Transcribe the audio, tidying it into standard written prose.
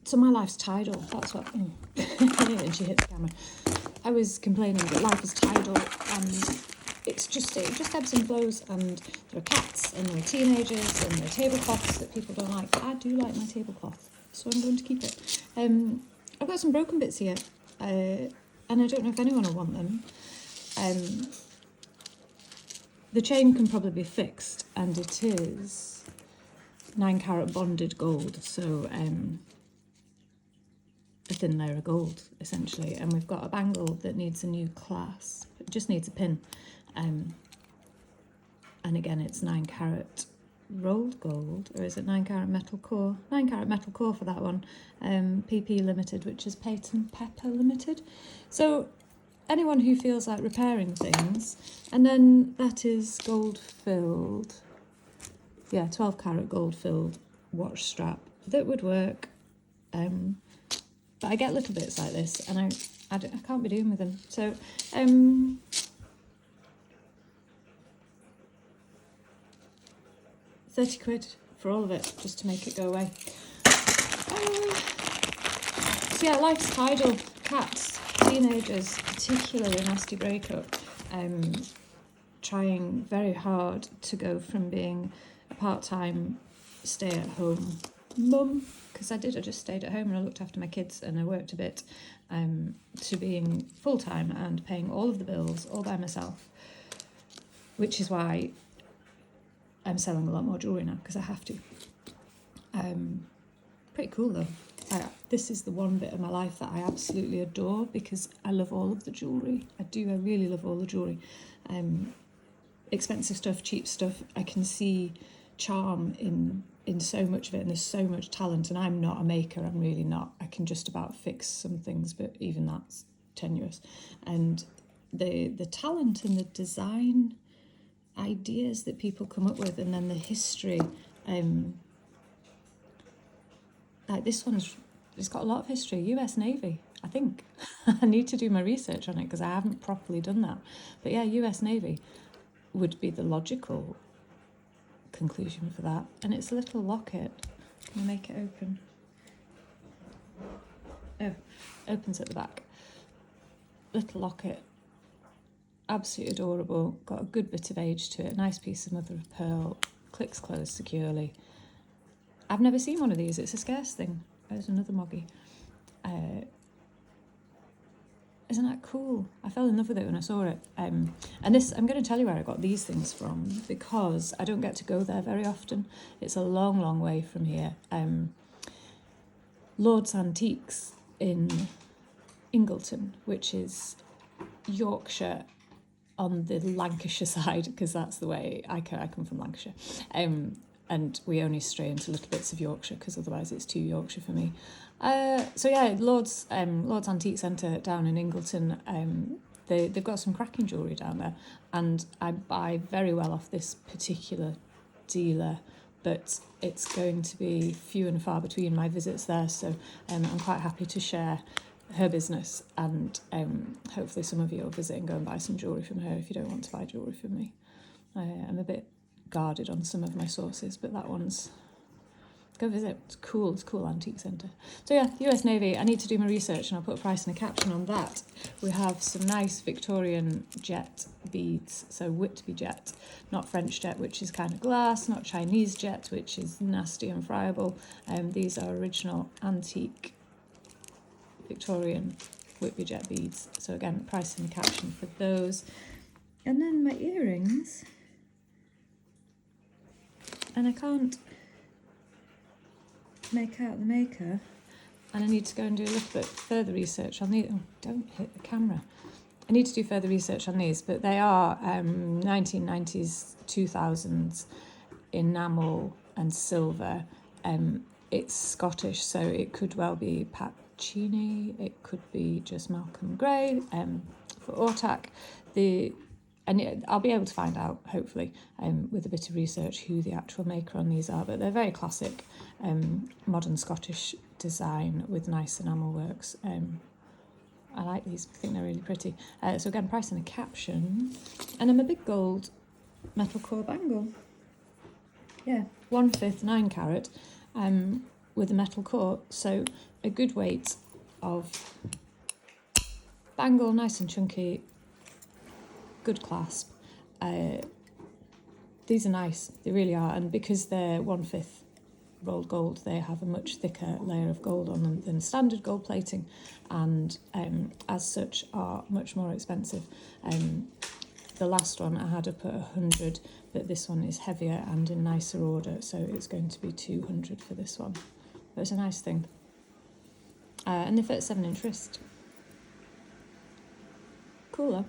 So my life's tidal, that's what, and she hit the camera. I was complaining that life is tidal and it just ebbs and flows, and there are cats and there are teenagers and there are tablecloths that people don't like. I do like my tablecloth, so I'm going to keep it. I've got some broken bits here, and I don't know if anyone will want them. The chain can probably be fixed, and it is 9 carat bonded gold, so a thin layer of gold essentially. And we've got a bangle that needs a new clasp. It just needs a pin, and again it's 9 carat rolled gold, or is it 9 carat metal core? 9 carat metal core for that one. PP Limited, which is Patent Pepper Limited. So anyone who feels like repairing things, and then that is gold filled, 12 carat gold filled watch strap that would work. But I get little bits like this, and I can't be doing with them. So 30 quid for all of it, just to make it go away. So yeah, life's tidal. Cats, teenagers, particularly a nasty breakup. Trying very hard to go from being a part-time stay-at-home mum, because I just stayed at home and I looked after my kids and I worked a bit, to being full-time and paying all of the bills all by myself, which is why I'm selling a lot more jewellery now, because I have to. Pretty cool though. This is the one bit of my life that I absolutely adore, because I love all of the jewellery. I really love all the jewellery. Expensive stuff, cheap stuff. I can see charm in so much of it, and there's so much talent, and I'm not a maker, I'm really not. I can just about fix some things, but even that's tenuous. And the talent and the design ideas that people come up with, and then the history, like this one's, it's got a lot of history. US Navy, I think. I need to do my research on it because I haven't properly done that. But yeah, US Navy would be the logical conclusion for that. And it's a little locket. Can I make it open? Oh, opens at the back. Little locket. Absolutely adorable. Got a good bit of age to it. Nice piece of mother of pearl. Clicks closed securely. I've never seen one of these. It's a scarce thing. There's another moggy. Isn't that cool? I fell in love with it when I saw it. And this, I'm going to tell you where I got these things from, because I don't get to go there very often. It's a long, long way from here. Lord's Antiques in Ingleton, which is Yorkshire on the Lancashire side, because that's the way I come from, Lancashire. And we only stray into little bits of Yorkshire because otherwise it's too Yorkshire for me. So yeah, Lord's Antique Centre down in Ingleton, they've got some cracking jewellery down there, and I buy very well off this particular dealer, but it's going to be few and far between my visits there, so I'm quite happy to share her business, and hopefully some of you will visit and go and buy some jewellery from her if you don't want to buy jewellery from me. I'm a bit guarded on some of my sources, but that one's, go visit. It's cool antique centre. So yeah, US Navy, I need to do my research and I'll put a price and a caption on that. We have some nice Victorian jet beads, so Whitby Jet, not French jet, which is kind of glass, not Chinese jet, which is nasty and friable. These are original antique Victorian Whitby Jet beads. So again, price and a caption for those. And then my earrings, and I can't make out the maker, and I need to go and do a little bit further research on these. Oh, don't hit the camera. I need to do further research on these, but they are 1990s, 2000s enamel and silver. It's Scottish, so it could well be Pacini, it could be just Malcolm Gray for Ortak. And I'll be able to find out, hopefully, with a bit of research, who the actual maker on these are. But they're very classic, modern Scottish design with nice enamel works. I like these. I think they're really pretty. So again, price and a caption. And I'm a big gold metal core bangle. Yeah, 1/5 9 carat. with a metal core. So a good weight of bangle, nice and chunky, good clasp. These are nice, they really are, and because they're 1/5 rolled gold, they have a much thicker layer of gold on them than standard gold plating, and as such are much more expensive. The last one I had up at 100, but this one is heavier and in nicer order, so it's going to be 200 for this one. But it's a nice thing. And they're 37-inch wrist. Cooler.